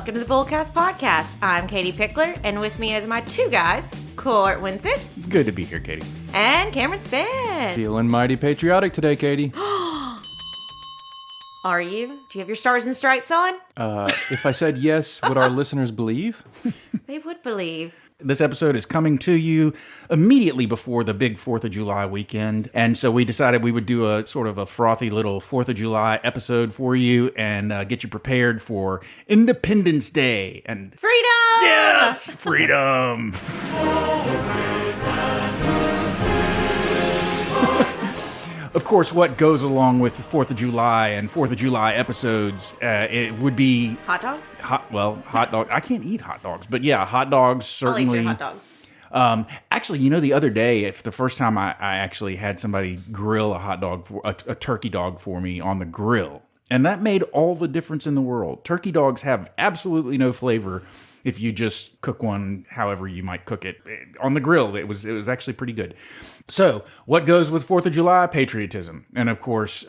Welcome to the Bullcast Podcast. I'm Katie Pickler, and with me is my two guys, Court Winsett. Good to be here, Katie. And Cameron Spann. Feeling mighty patriotic today, Katie. Are you? Do you have your stars and stripes on? If I said yes, would our listeners believe? They would believe. This episode is coming to you immediately before the big 4th of July weekend. And so we decided we would do a sort of a frothy little 4th of July episode for you and get you prepared for Independence Day. And Freedom! yes, freedom! Of course, what goes along with 4th of July and 4th of July episodes, it would be... Hot dogs? Hot dog. I can't eat hot dogs, but yeah, hot dogs certainly. I'll eat your hot dogs. Actually, the other day, the first time I actually had somebody grill a hot dog, a turkey dog for me on the grill, and that made all the difference in the world. Turkey dogs have absolutely no flavor if you just cook one however you might cook it. On the grill, it was actually pretty good. So, what goes with 4th of July? Patriotism. And of course,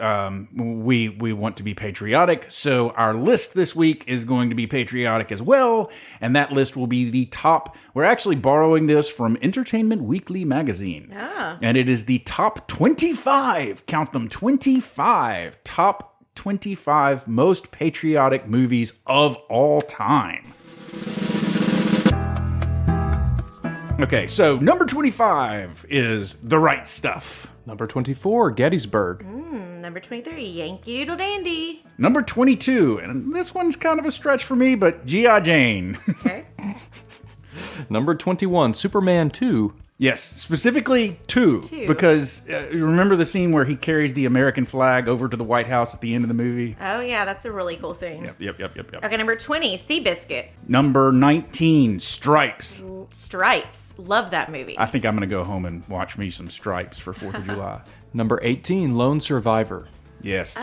we want to be patriotic, so our list this week is going to be patriotic as well, and that list will be the top... We're actually borrowing this from Entertainment Weekly magazine. And it is the top 25, count them, 25, top 25 most patriotic movies of all time. Okay, so number 25 is The Right Stuff. Number 24, Gettysburg. Number 23, Yankee Doodle Dandy. Number 22, and this one's kind of a stretch for me, but G.I. Jane. Okay. Number 21, Superman 2. Yes, specifically 2. Because you remember the scene where he carries the American flag over to the White House at the end of the movie? Oh, yeah, that's a really cool scene. Yep. Okay, number 20, Seabiscuit. Number 19, Stripes. Stripes. Love that movie. I think I'm going to go home and watch me some Stripes for 4th of July. Number 18, Lone Survivor. Yes.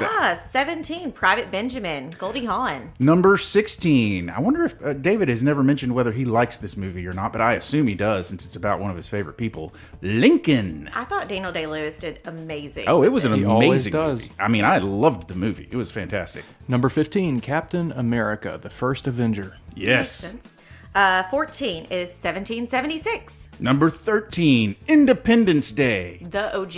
17, Private Benjamin, Goldie Hawn. Number 16. I wonder if David has never mentioned whether he likes this movie or not, but I assume he does since it's about one of his favorite people, Lincoln. I thought Daniel Day-Lewis did amazing. Oh, it was an He always amazing does. movie. I mean, I loved the movie. It was fantastic. Number 15, Captain America, the First Avenger. Yes. Makes sense. 14 is 1776. Number 13, Independence Day. The OG.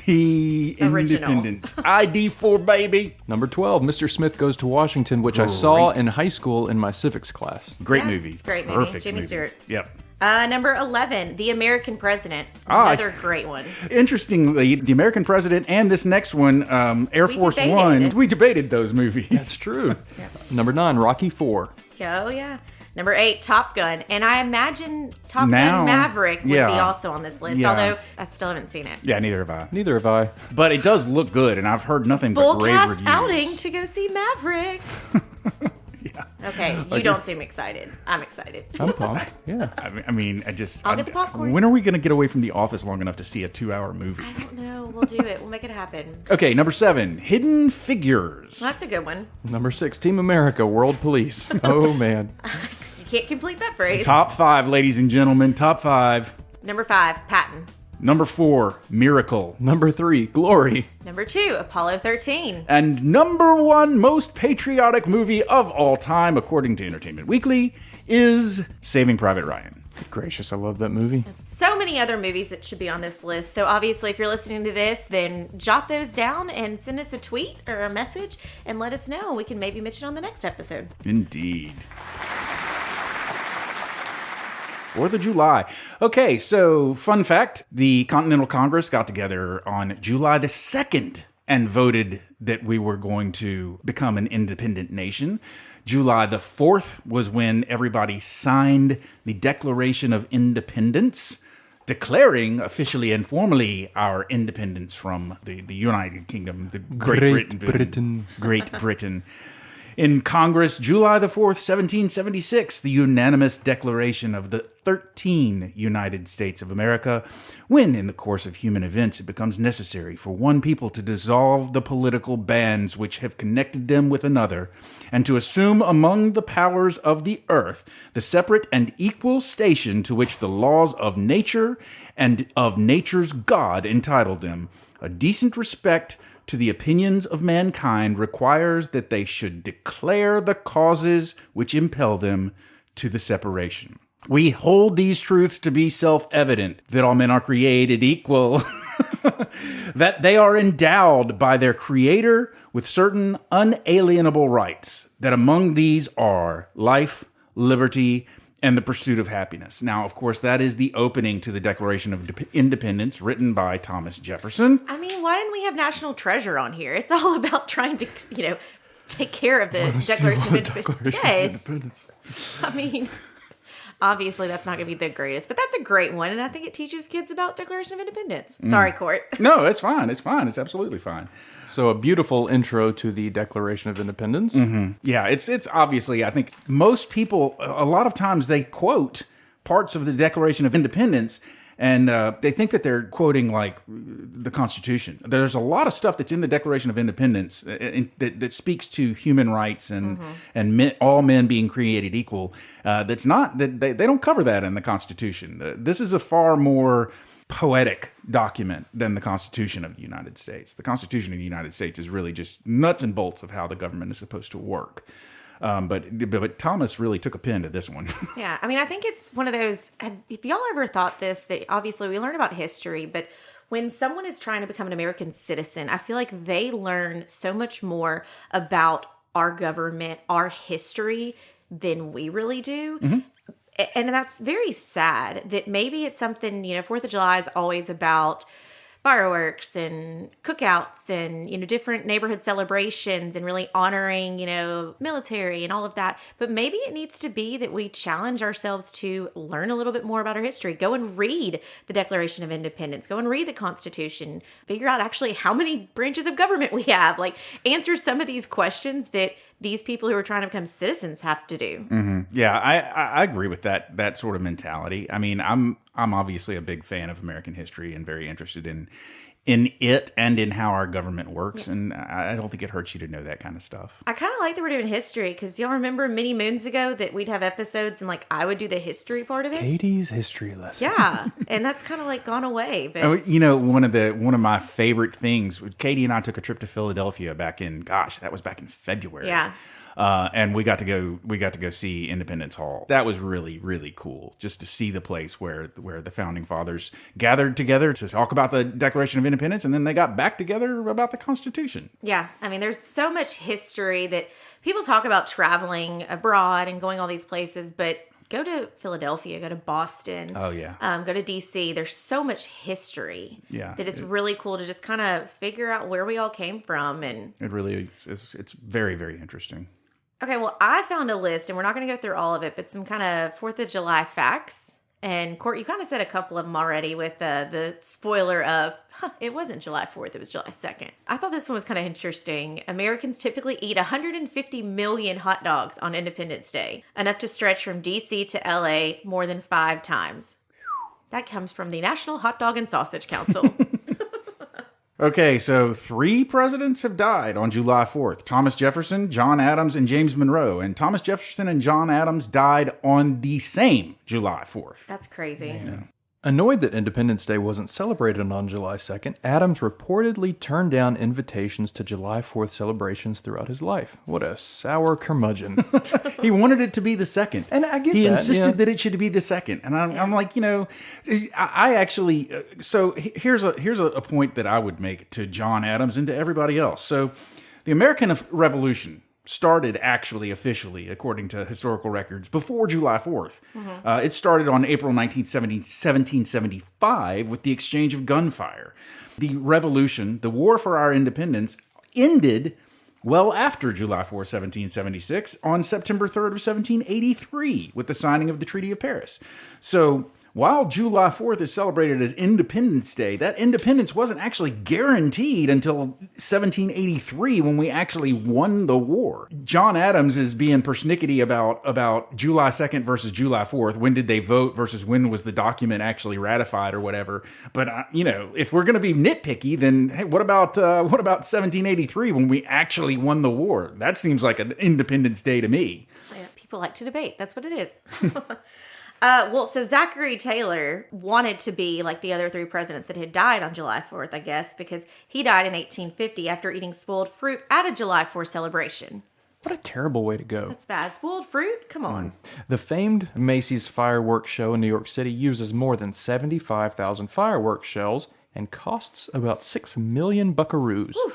The Original. Independence. ID4, baby. Number 12, Mr. Smith Goes to Washington, which I saw in high school in my civics class. Great Yeah, movie. it's a great movie. Perfect Jimmy movie. Stewart. Yep. Number 11, The American President. Another great one. Interestingly, The American President and this next one, Air Force debated. One, we debated those movies. That's true. Number 9, Rocky 4. Oh, yeah. Number 8, Top Gun. And I imagine Top Now, Gun Maverick would yeah. be also on this list, Yeah. although I still haven't seen it. Yeah, neither have I. Neither have I. But it does look good, and I've heard nothing but Full rave cast reviews. outing to go see Maverick. Yeah. Okay, you don't seem excited. I'm excited. I'm pumped. Yeah. I mean, I'll get the popcorn. When are we going to get away from the office long enough to see a 2-hour movie? I don't know. We'll do it. We'll make it happen. Okay, number 7, Hidden Figures. Well, that's a good one. Number 6, Team America, World Police. Oh, man. You can't complete that phrase. Top 5, ladies and gentlemen. Top 5. Number 5, Patton. Number 4, Miracle. Number 3, Glory. Number 2, Apollo 13. And number 1 most patriotic movie of all time, according to Entertainment Weekly, is Saving Private Ryan. Good gracious, I love that movie. So many other movies that should be on this list. So obviously, if you're listening to this, then jot those down and send us a tweet or a message and let us know. We can maybe mention on the next episode. Indeed. 4th of July. Okay, so fun fact, the Continental Congress got together on July the 2nd and voted that we were going to become an independent nation. July the 4th was when everybody signed the Declaration of Independence, declaring officially and formally our independence from the United Kingdom, the Great Britain. In Congress, July the 4th, 1776, the unanimous declaration of the 13 United States of America, when, in the course of human events, it becomes necessary for one people to dissolve the political bands which have connected them with another, and to assume among the powers of the earth the separate and equal station to which the laws of nature and of nature's God entitled them, a decent respect to the opinions of mankind requires that they should declare the causes which impel them to the separation. We hold these truths to be self-evident, that all men are created equal, that they are endowed by their Creator with certain unalienable rights, that among these are life, liberty, and the pursuit of happiness. Now, of course, that is the opening to the Declaration of Independence, written by Thomas Jefferson. I mean, why didn't we have National Treasure on here? It's all about trying to, take care of the Declaration of Independence. I mean, obviously that's not going to be the greatest, but that's a great one, and I think it teaches kids about Declaration of Independence. Sorry, Court. No, it's fine. It's fine. It's absolutely fine. So a beautiful intro to the Declaration of Independence. Mm-hmm. Yeah, it's obviously, I think most people, a lot of times they quote parts of the Declaration of Independence, and they think that they're quoting like the Constitution. There's a lot of stuff that's in the Declaration of Independence that speaks to human rights and all men being created equal. That's not that they don't cover that in the Constitution. This is a far more poetic document than the Constitution of the United States. The Constitution of the United States is really just nuts and bolts of how the government is supposed to work. But Thomas really took a pen to this one. Yeah, I mean, I think it's one of those, if y'all ever thought this, that obviously we learn about history, but when someone is trying to become an American citizen, I feel like they learn so much more about our government, our history, than we really do. Mm-hmm. And that's very sad that maybe it's something, 4th of July is always about fireworks and cookouts and, different neighborhood celebrations and really honoring, military and all of that. But maybe it needs to be that we challenge ourselves to learn a little bit more about our history. Go and read the Declaration of Independence. Go and read the Constitution. Figure out actually how many branches of government we have. Like, answer some of these questions that these people who are trying to become citizens have to do. Mm-hmm. Yeah, I agree with that sort of mentality. I mean, I'm obviously a big fan of American history and very interested in it and in how our government works. Yeah. And I don't think it hurts you to know that kind of stuff. I kind of like that we're doing history, because y'all remember many moons ago that we'd have episodes and like I would do the history part of it. Katie's history lesson. Yeah, and that's kind of like gone away. But one of my favorite things, Katie and I took a trip to Philadelphia back in February. Yeah. And we got to go see Independence Hall. That was really, really cool, just to see the place where the founding fathers gathered together to talk about the Declaration of Independence, and then they got back together about the Constitution. Yeah, I mean, there's so much history that people talk about traveling abroad and going all these places, but go to Philadelphia, go to Boston. Oh, yeah. Go to D.C. There's so much history that it's really cool to just kind of figure out where we all came from. And it really is. It's very, very interesting. Okay, well, I found a list, and we're not going to go through all of it, but some kind of 4th of July facts. And Court, you kind of said a couple of them already with the spoiler of, it wasn't July 4th, it was July 2nd. I thought this one was kind of interesting. Americans typically eat 150 million hot dogs on Independence Day, enough to stretch from D.C. to L.A. more than 5 times. That comes from the National Hot Dog and Sausage Council. Okay, so 3 presidents have died on July 4th. Thomas Jefferson, John Adams, and James Monroe. And Thomas Jefferson and John Adams died on the same July 4th. That's crazy. Yeah. Annoyed that Independence Day wasn't celebrated on July 2nd, Adams reportedly turned down invitations to July 4th celebrations throughout his life. What a sour curmudgeon. He wanted it to be the 2nd. And I get he that. insisted that it should be the 2nd. And I'm like, I actually, so here's a point that I would make to John Adams and to everybody else. So the American Revolution started actually officially, according to historical records, before July 4th. Mm-hmm. It started on April 1775 with the exchange of gunfire. The revolution, the war for our independence, ended well after July 4, 1776, on September 3rd of 1783 with the signing of the Treaty of Paris. So while July 4th is celebrated as Independence Day, that independence wasn't actually guaranteed until 1783 when we actually won the war. John Adams is being persnickety about July 2nd versus July 4th. When did they vote versus when was the document actually ratified or whatever. But, if we're going to be nitpicky, then hey, what about 1783 when we actually won the war? That seems like an Independence Day to me. Yeah, people like to debate. That's what it is. So Zachary Taylor wanted to be like the other three presidents that had died on July 4th, I guess, because he died in 1850 after eating spoiled fruit at a July 4th celebration. What a terrible way to go. That's bad. Spoiled fruit? Come on. The famed Macy's fireworks show in New York City uses more than 75,000 fireworks shells and costs about 6 million buckaroos. Whew.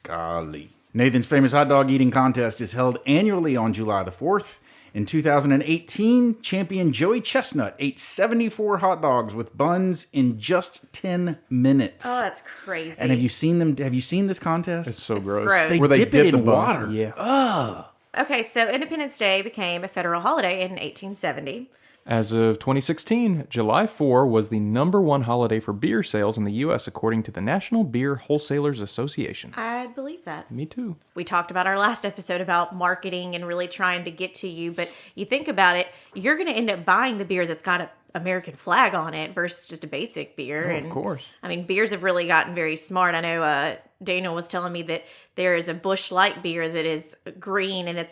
Golly. Nathan's famous hot dog eating contest is held annually on July the 4th. In 2018, champion Joey Chestnut ate 74 hot dogs with buns in just 10 minutes. Oh, that's crazy. And have you seen them? Have you seen this contest? It's so It's gross. gross. They Where dip it in the buns. water. Yeah. Ugh. Okay, so Independence Day became a federal holiday in 1870. As of 2016, July 4 was the #1 holiday for beer sales in the U.S. according to the National Beer Wholesalers Association. I believe that. Me too. We talked about our last episode about marketing and really trying to get to you, but you think about it, you're going to end up buying the beer that's got an American flag on it versus just a basic beer. Oh, of course. I mean, beers have really gotten very smart. I know Daniel was telling me that there is a Busch Light beer that is green and it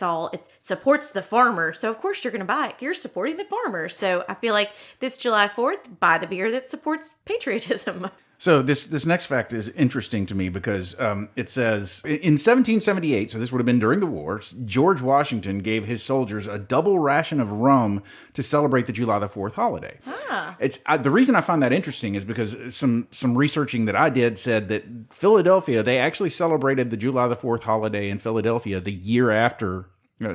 supports the farmer. So of course you're going to buy it. You're supporting the farmer. So I feel like this July 4th, buy the beer that supports patriotism. So this next fact is interesting to me because it says in 1778, so this would have been during the war, George Washington gave his soldiers a double ration of rum to celebrate the July the 4th holiday. Ah. It's the reason I find that interesting is because some researching that I did said that Philadelphia, they actually celebrated the July the 4th holiday in Philadelphia the year after.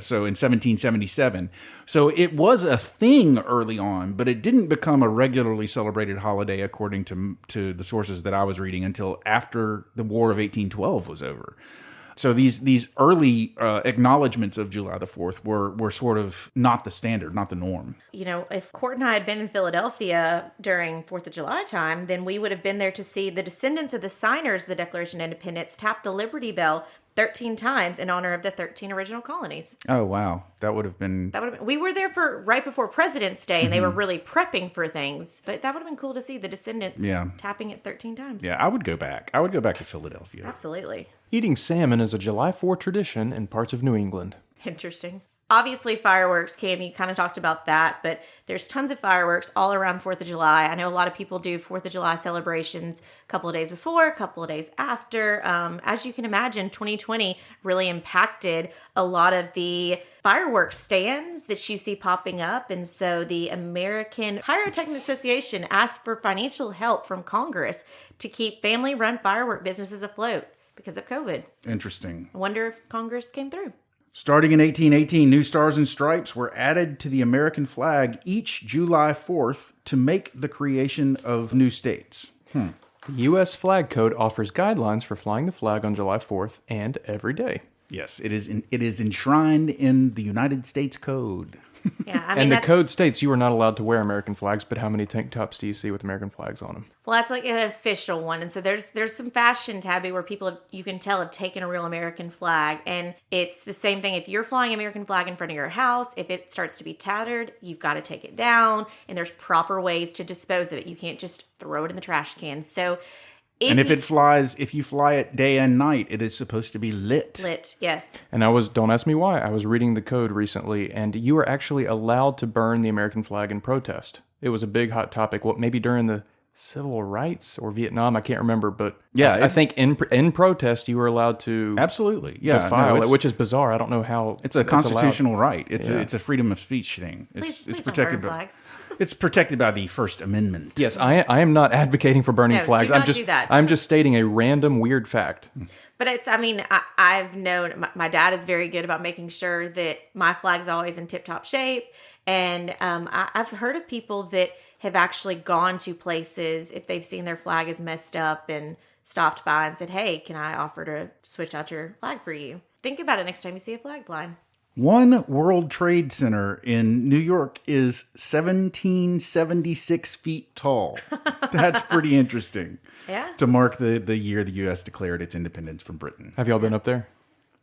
So in 1777. So it was a thing early on, but it didn't become a regularly celebrated holiday according to the sources that I was reading until after the War of 1812 was over. So these early acknowledgments of July the 4th were sort of not the standard, not the norm. You know, if Court and I had been in Philadelphia during 4th of July time, then we would have been there to see the descendants of the signers of the Declaration of Independence tap the Liberty Bell 13 times in honor of the 13 original colonies. Oh, wow. That would have been... We were there for right before President's Day, and they were really prepping for things. But that would have been cool to see the descendants tapping it 13 times. Yeah, I would go back. I would go back to Philadelphia. Absolutely. Eating salmon is a July 4 tradition in parts of New England. Interesting. Obviously, fireworks, Cam, you kind of talked about that, but there's tons of fireworks all around 4th of July. I know a lot of people do 4th of July celebrations a couple of days before, a couple of days after. As you can imagine, 2020 really impacted a lot of the fireworks stands that you see popping up. And so the American Pyrotechnic Association asked for financial help from Congress to keep family-run firework businesses afloat because of COVID. Interesting. I wonder if Congress came through. Starting in 1818, new stars and stripes were added to the American flag each July 4th to make the creation of new states. The U.S. Flag Code offers guidelines for flying the flag on July 4th and every day. Yes, it is enshrined in the United States Code. Yeah, I mean, And the code states you are not allowed to wear American flags, but how many tank tops do you see with American flags on them? Well, that's like an official one. And so there's some fashion, Tabby, where people, you can tell, have taken a real American flag. And it's the same thing. If you're flying American flag in front of your house, if it starts to be tattered, you've got to take it down. And there's proper ways to dispose of it. You can't just throw it in the trash can. So if you fly it day and night, it is supposed to be lit. Lit, yes. And don't ask me why, I was reading the code recently, and you are actually allowed to burn the American flag in protest. It was a big hot topic, maybe during the civil rights or Vietnam, I can't remember, but yeah, I think in protest you were allowed to absolutely defile it, which is bizarre. I don't know how it's a constitutional right. It's a freedom of speech thing. Please It's don't protected burn by flags. it's protected by the First Amendment. Yes, I am not advocating for burning No, flags. do not do that. I'm just stating a random weird fact. But I've known, my dad is very good about making sure that my flag's always in tip-top shape. And I've heard of people that have actually gone to places if they've seen their flag is messed up and stopped by and said, hey, can I offer to switch out your flag for you? Think about it next time you see a flag flying. One World Trade Center in New York is 1776 feet tall. That's pretty interesting. Yeah. To mark the year the U.S. declared its independence from Britain. Have y'all been up there?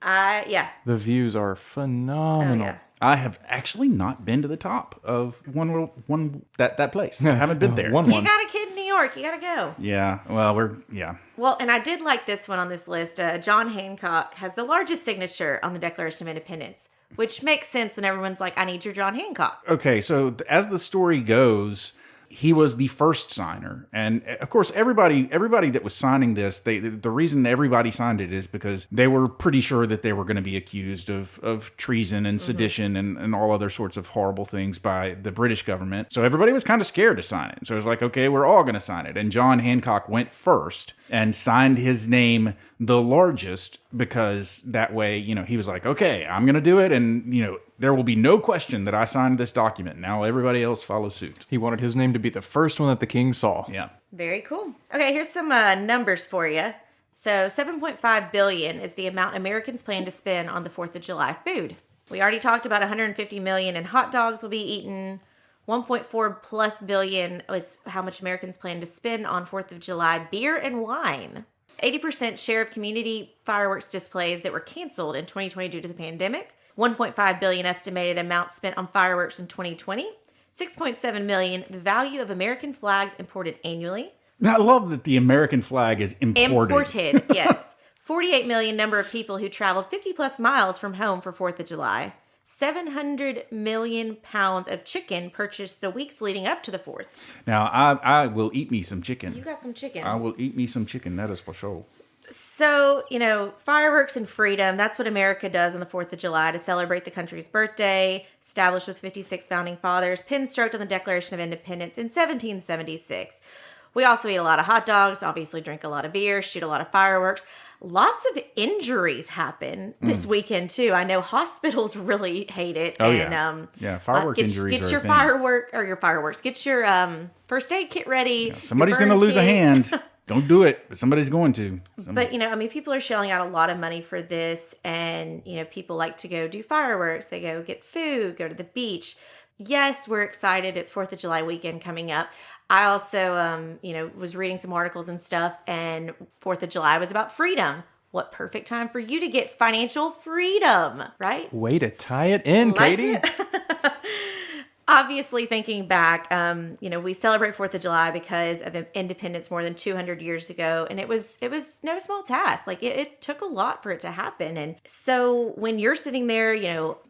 Yeah. The views are phenomenal. Oh, yeah. I have actually not been to the top of that place. I haven't been there. You got a kid in New York. You got to go. Yeah. Well, Well, and I did like this one on this list. John Hancock has the largest signature on the Declaration of Independence. which makes sense when everyone's like, I need your John Hancock. Okay, so as the story goes, he was the first signer, and of course, everybody that was signing this, the reason everybody signed it is because they were pretty sure that they were going to be accused of treason and sedition and all other sorts of horrible things by the British government. So everybody was kind of scared to sign it. So it was like, okay, we're all going to sign it. And John Hancock went first and signed his name the largest because that way, he was like, okay, I'm going to do it, and there will be no question that I signed this document. Now everybody else follows suit. He wanted his name to be the first one that the king saw. Yeah. Very cool. Okay, here's some numbers for you. So 7.5 billion is the amount Americans plan to spend on the 4th of July food. We already talked about 150 million in hot dogs will be eaten. 1.4 plus billion is how much Americans plan to spend on 4th of July beer and wine. 80% share of community fireworks displays that were canceled in 2020 due to the pandemic. 1.5 billion estimated amount spent on fireworks in 2020. 6.7 million the value of American flags imported annually. I love that the American flag is imported. Imported, yes. 48 million number of people who traveled 50 plus miles from home for 4th of July. 700 million pounds of chicken purchased the weeks leading up to the 4th. Now, I will eat me some chicken. You got some chicken. I will eat me some chicken, that is for sure. So, fireworks and freedom, that's what America does on the 4th of July to celebrate the country's birthday, established with 56 founding fathers, pen stroked on the Declaration of Independence in 1776. We also eat a lot of hot dogs, obviously drink a lot of beer, shoot a lot of fireworks. Lots of injuries happen this weekend, too. I know hospitals really hate it. Oh, and, yeah, firework injuries Get are your fireworks. Get your first aid kit ready. Yeah, somebody's going to lose a hand. Don't do it, but somebody's going to. But, people are shelling out a lot of money for this. And, people like to go do fireworks. They go get food, go to the beach. Yes, we're excited. It's 4th of July weekend coming up. I also, was reading some articles and stuff, and 4th of July was about freedom. What perfect time for you to get financial freedom, right? Way to tie it in, Katie. Obviously, thinking back, we celebrate 4th of July because of independence more than 200 years ago. And it was no small task. Like, it took a lot for it to happen. And so when you're sitting there,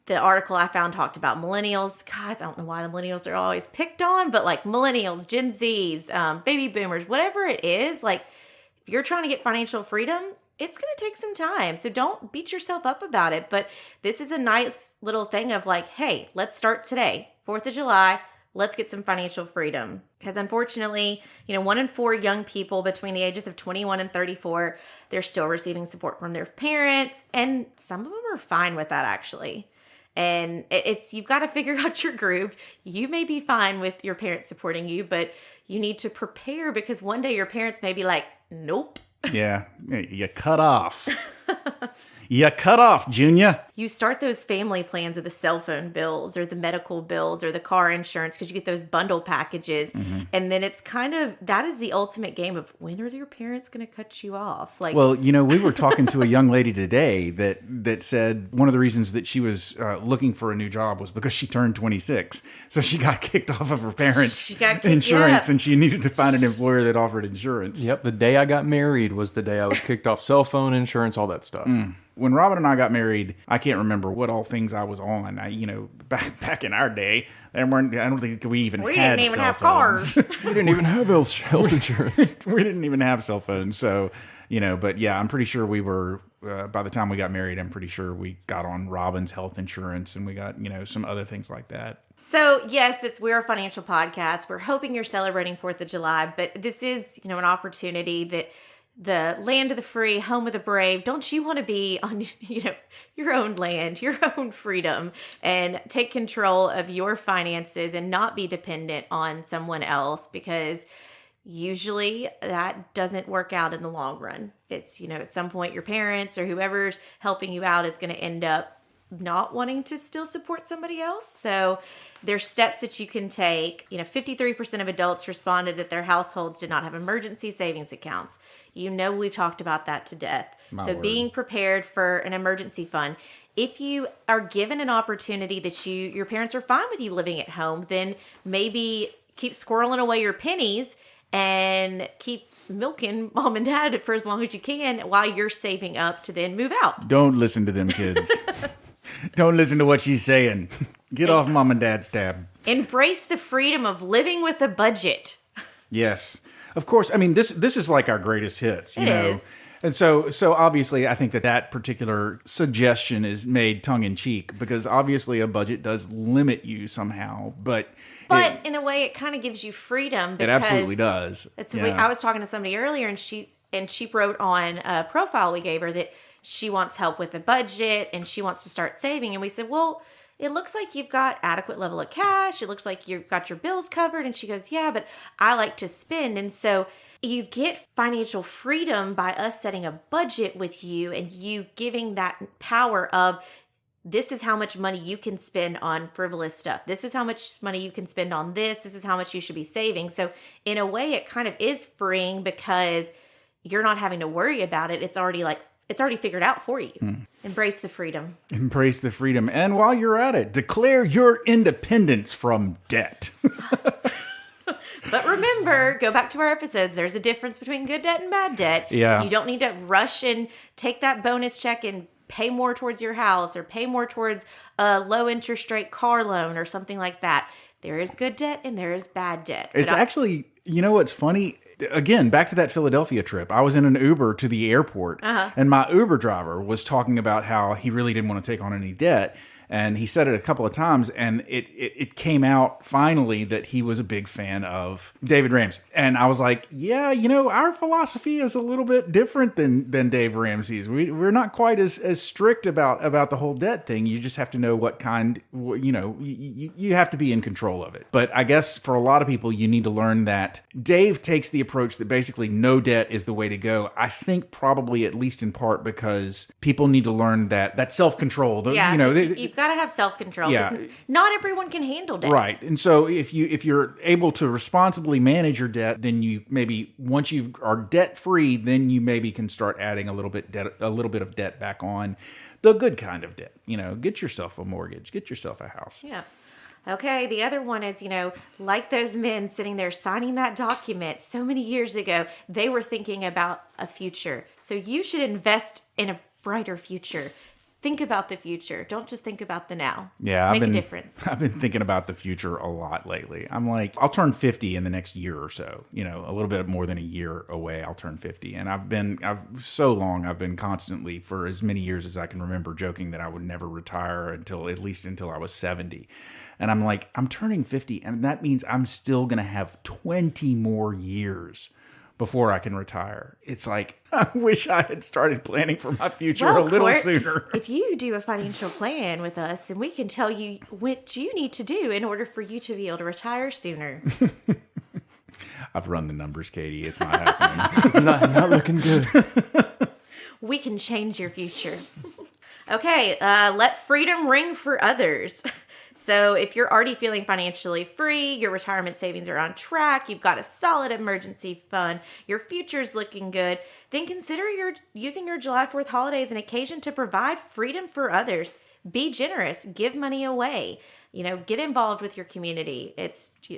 the article I found talked about millennials. Guys, I don't know why the millennials are always picked on, but like millennials, Gen Zs, baby boomers, whatever it is, like if you're trying to get financial freedom, it's going to take some time. So don't beat yourself up about it. But this is a nice little thing of like, hey, let's start today. 4th of July, let's get some financial freedom. Because unfortunately, 1 in 4 young people between the ages of 21 and 34, they're still receiving support from their parents. And some of them are fine with that, actually. And you've got to figure out your groove. You may be fine with your parents supporting you, but you need to prepare because one day your parents may be like, nope. Yeah, you cut off. You cut off, Junior. You start those family plans of the cell phone bills or the medical bills or the car insurance because you get those bundle packages. Mm-hmm. And then it's that is the ultimate game of when are your parents going to cut you off? Like, well, we were talking to a young lady today that said one of the reasons that she was looking for a new job was because she turned 26. So she got kicked off of her parents' insurance and she needed to find an employer that offered insurance. Yep. The day I got married was the day I was kicked off cell phone insurance, all that stuff. When Robin and I got married, I can't remember what all things I was on. Back in our day, I don't think we even had didn't even cell have phones. cars. We didn't even have health insurance. We didn't even have cell phones. So, but yeah, I'm pretty sure we were, by the time we got married, I'm pretty sure we got on Robin's health insurance and we got, some other things like that. So, yes, we're a financial podcast. We're hoping you're celebrating 4th of July, but this is, an opportunity that the land of the free, home of the brave. Don't you want to be on, your own land, your own freedom, and take control of your finances and not be dependent on someone else? Because usually that doesn't work out in the long run. It's, at some point your parents or whoever's helping you out is going to end up not wanting to still support somebody else. So there's steps that you can take. 53% of adults responded that their households did not have emergency savings accounts. We've talked about that to death. Being prepared for an emergency fund. If you are given an opportunity that your parents are fine with you living at home, then maybe keep squirreling away your pennies and keep milking mom and dad for as long as you can while you're saving up to then move out. Don't listen to them kids. Don't listen to what she's saying. Get off mom and dad's tab. Embrace the freedom of living with a budget. Yes. Of course. I mean, this is like our greatest hits, you know. Is. And so obviously I think that particular suggestion is made tongue in cheek because obviously a budget does limit you somehow, but in a way it kind of gives you freedom because it absolutely does. I was talking to somebody earlier and she wrote on a profile we gave her that she wants help with the budget and she wants to start saving. And we said, well, it looks like you've got adequate level of cash. It looks like you've got your bills covered. And she goes, yeah, but I like to spend. And so you get financial freedom by us setting a budget with you and you giving that power of this is how much money you can spend on frivolous stuff. This is how much money you can spend on this. This is how much you should be saving. So in a way, it kind of is freeing because you're not having to worry about it. It's already figured out for you. Embrace the freedom. Embrace the freedom. And while you're at it, declare your independence from debt. But remember, go back to our episodes. There's a difference between good debt and bad debt. Yeah. You don't need to rush and take that bonus check and pay more towards your house or pay more towards a low interest rate car loan or something like that. There is good debt and there is bad debt. It's actually, you know what's funny? Again, back to that Philadelphia trip. I was in an Uber to the airport, and my Uber driver was talking about how he really didn't want to take on any debt. And he said it a couple of times, and it came out finally that he was a big fan of David Ramsey. And I was like, yeah, you know, our philosophy is a little bit different than Dave Ramsey's. We're not quite as strict about the whole debt thing. You just have to know what kind, you know, you have to be in control of it. But I guess for a lot of people, you need to learn that Dave takes the approach that basically no debt is the way to go. I think probably at least in part because people need to learn that self-control. Yeah, you know, you've got to have self-control. Yeah. Not everyone can handle debt. Right. And so if you're able to responsibly manage your debt, then you maybe once you are debt free, then you maybe can start adding a little bit of debt back on, the good kind of debt. You know, get yourself a mortgage, get yourself a house. Yeah. Okay, the other one is, you know, like those men sitting there signing that document so many years ago, they were thinking about a future. So you should invest in a brighter future. Think about the future. Don't just think about the now. Yeah, Make a difference. I've been thinking about the future a lot lately. I'm like, I'll turn 50 in the next year or so. You know, a little bit more than a year away, I'll turn 50. And I've been constantly, for as many years as I can remember, joking that I would never retire until I was 70. And I'm like, I'm turning 50, and that means I'm still going to have 20 more years before I can retire. It's like, I wish I had started planning for my future a little sooner. If you do a financial plan with us, then we can tell you what you need to do in order for you to be able to retire sooner. I've run the numbers, Katie. It's not happening. It's not looking good. We can change your future. Okay, let freedom ring for others. So if you're already feeling financially free, your retirement savings are on track, you've got a solid emergency fund, your future's looking good, then consider using your July 4th holiday as an occasion to provide freedom for others. Be generous, give money away, you know, get involved with your community.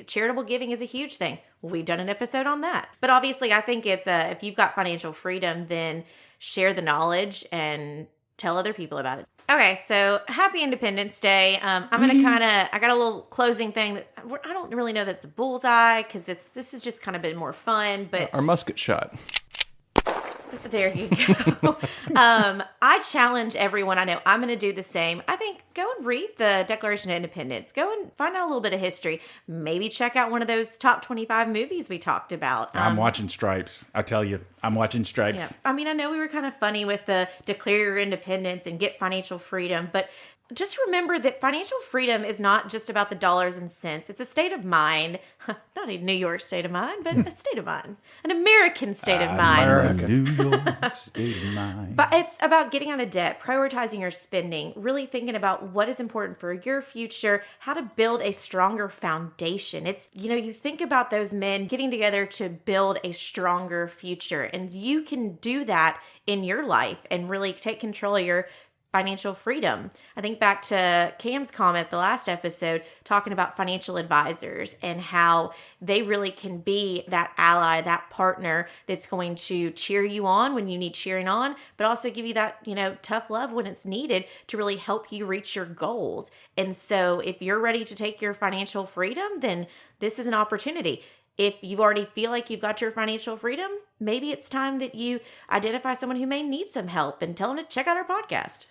Charitable giving is a huge thing. We've done an episode on that. But obviously I think if you've got financial freedom, then share the knowledge and tell other people about it. Okay, so happy Independence Day. I'm going to I got a little closing thing that I don't really know that's a bullseye because this has just kind of been more fun, but Our musket shot. there you go. I challenge everyone I know. I'm going to do the same. I think go and read the Declaration of Independence. Go and find out a little bit of history. Maybe check out one of those top 25 movies we talked about. I'm watching Stripes. I tell you, I'm watching Stripes. Yeah. I mean, I know we were kind of funny with the declare your independence and get financial freedom, but just remember that financial freedom is not just about the dollars and cents. It's a state of mind. Not a New York state of mind, but a state of mind. An American state of mind. New York state of mind. But it's about getting out of debt, prioritizing your spending, really thinking about what is important for your future, how to build a stronger foundation. It's, you think about those men getting together to build a stronger future, and you can do that in your life and really take control of your financial freedom. I think back to Cam's comment the last episode talking about financial advisors and how they really can be that ally, that partner that's going to cheer you on when you need cheering on, but also give you that, tough love when it's needed to really help you reach your goals. And so if you're ready to take your financial freedom, then this is an opportunity. If you already feel like you've got your financial freedom, maybe it's time that you identify someone who may need some help and tell them to check out our podcast.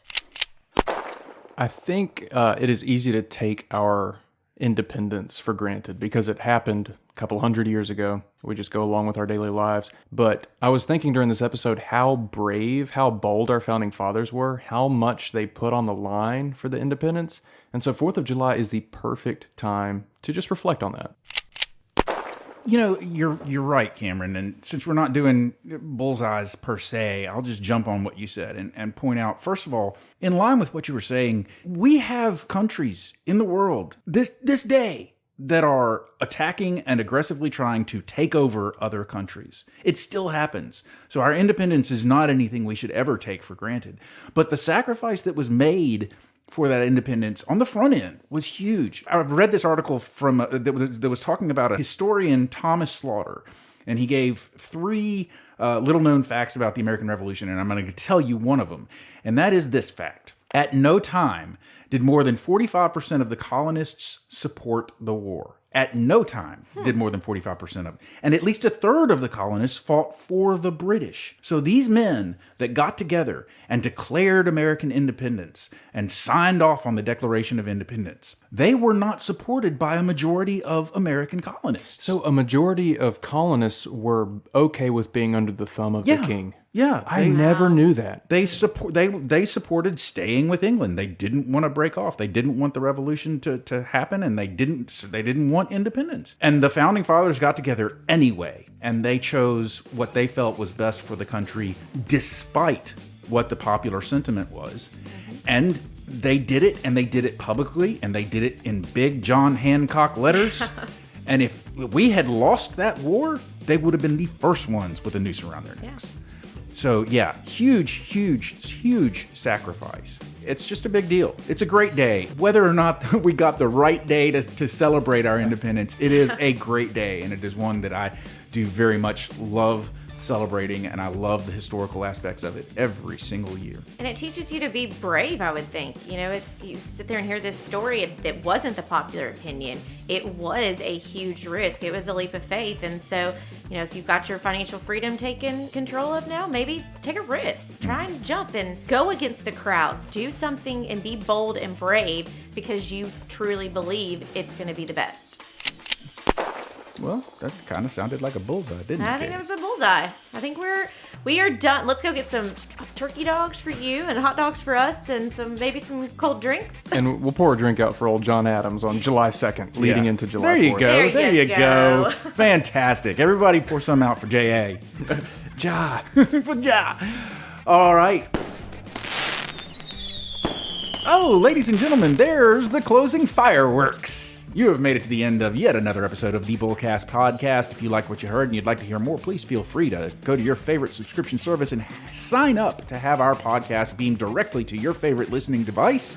I think it is easy to take our independence for granted because it happened a couple hundred years ago. We just go along with our daily lives. But I was thinking during this episode how brave, how bold our founding fathers were, how much they put on the line for the independence. And so 4th of July is the perfect time to just reflect on that. You're right, Cameron. And since we're not doing bullseyes per se, I'll just jump on what you said and point out, first of all, in line with what you were saying, we have countries in the world this day that are attacking and aggressively trying to take over other countries. It still happens. So our independence is not anything we should ever take for granted. But the sacrifice that was made for that independence on the front end was huge. I read this article from that was talking about a historian, Thomas Slaughter, and he gave 3 little-known facts about the American Revolution, and I'm going to tell you one of them, and that is this fact. At no time did more than 45% of the colonists support the war. At no time did more than 45% of them. And at least a third of the colonists fought for the British. So these men that got together and declared American independence and signed off on the Declaration of Independence, they were not supported by a majority of American colonists. So a majority of colonists were okay with being under the thumb of the king. Yeah, I never knew that. They supported staying with England. They didn't want to break off. They didn't want the revolution to happen, and they didn't want independence. And the founding fathers got together anyway, and they chose what they felt was best for the country, despite what the popular sentiment was. And they did it, and they did it publicly, and they did it in big John Hancock letters. And if we had lost that war, they would have been the first ones with a noose around their necks. Yeah. So yeah, huge sacrifice. It's just a big deal. It's a great day. Whether or not we got the right day to celebrate our independence, it is a great day, and it is one that I do very much love celebrating, and I love the historical aspects of it every single year. And it teaches you to be brave, I would think. You sit there and hear this story that wasn't the popular opinion. It was a huge risk. It was a leap of faith. And so, if you've got your financial freedom taken control of now, maybe take a risk. Try and jump and go against the crowds. Do something and be bold and brave because you truly believe it's going to be the best. Well, that kind of sounded like a bullseye, didn't it? I think it was a bullseye. I think we are done. Let's go get some turkey dogs for you and hot dogs for us and maybe some cold drinks. And we'll pour a drink out for old John Adams on July 2nd, leading into July 4th. There you go. Fantastic. Everybody pour some out for J.A. Ja. For Ja. All right. Oh, ladies and gentlemen, there's the closing fireworks. You have made it to the end of yet another episode of the Bullcast Podcast. If you like what you heard and you'd like to hear more, please feel free to go to your favorite subscription service and sign up to have our podcast beamed directly to your favorite listening device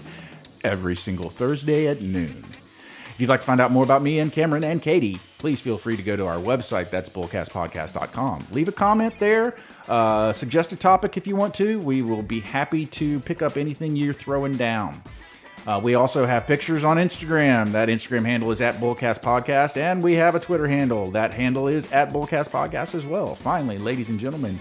every single Thursday at noon. If you'd like to find out more about me and Cameron and Katie, please feel free to go to our website. That's bullcastpodcast.com. Leave a comment there. Suggest a topic if you want to. We will be happy to pick up anything you're throwing down. We also have pictures on Instagram. That Instagram handle is @BullcastPodcast, and we have a Twitter handle. That handle is @BullcastPodcast as well. Finally, ladies and gentlemen,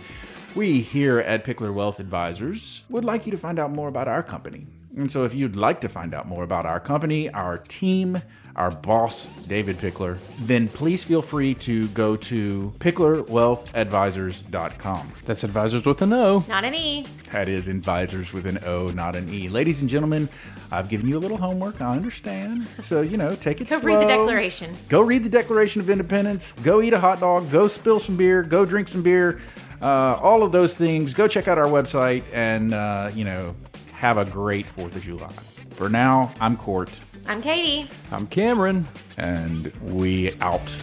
we here at Pickler Wealth Advisors would like you to find out more about our company. And so if you'd like to find out more about our company, our team, our boss, David Pickler, then please feel free to go to picklerwealthadvisors.com. That's advisors with an O. Not an E. That is advisors with an O, not an E. Ladies and gentlemen, I've given you a little homework. I understand. So, take it slow. Go read the Declaration. Go read the Declaration of Independence. Go eat a hot dog. Go spill some beer. Go drink some beer. All of those things. Go check out our website and, have a great 4th of July. For now, I'm Court. I'm Katie. I'm Cameron. And we out.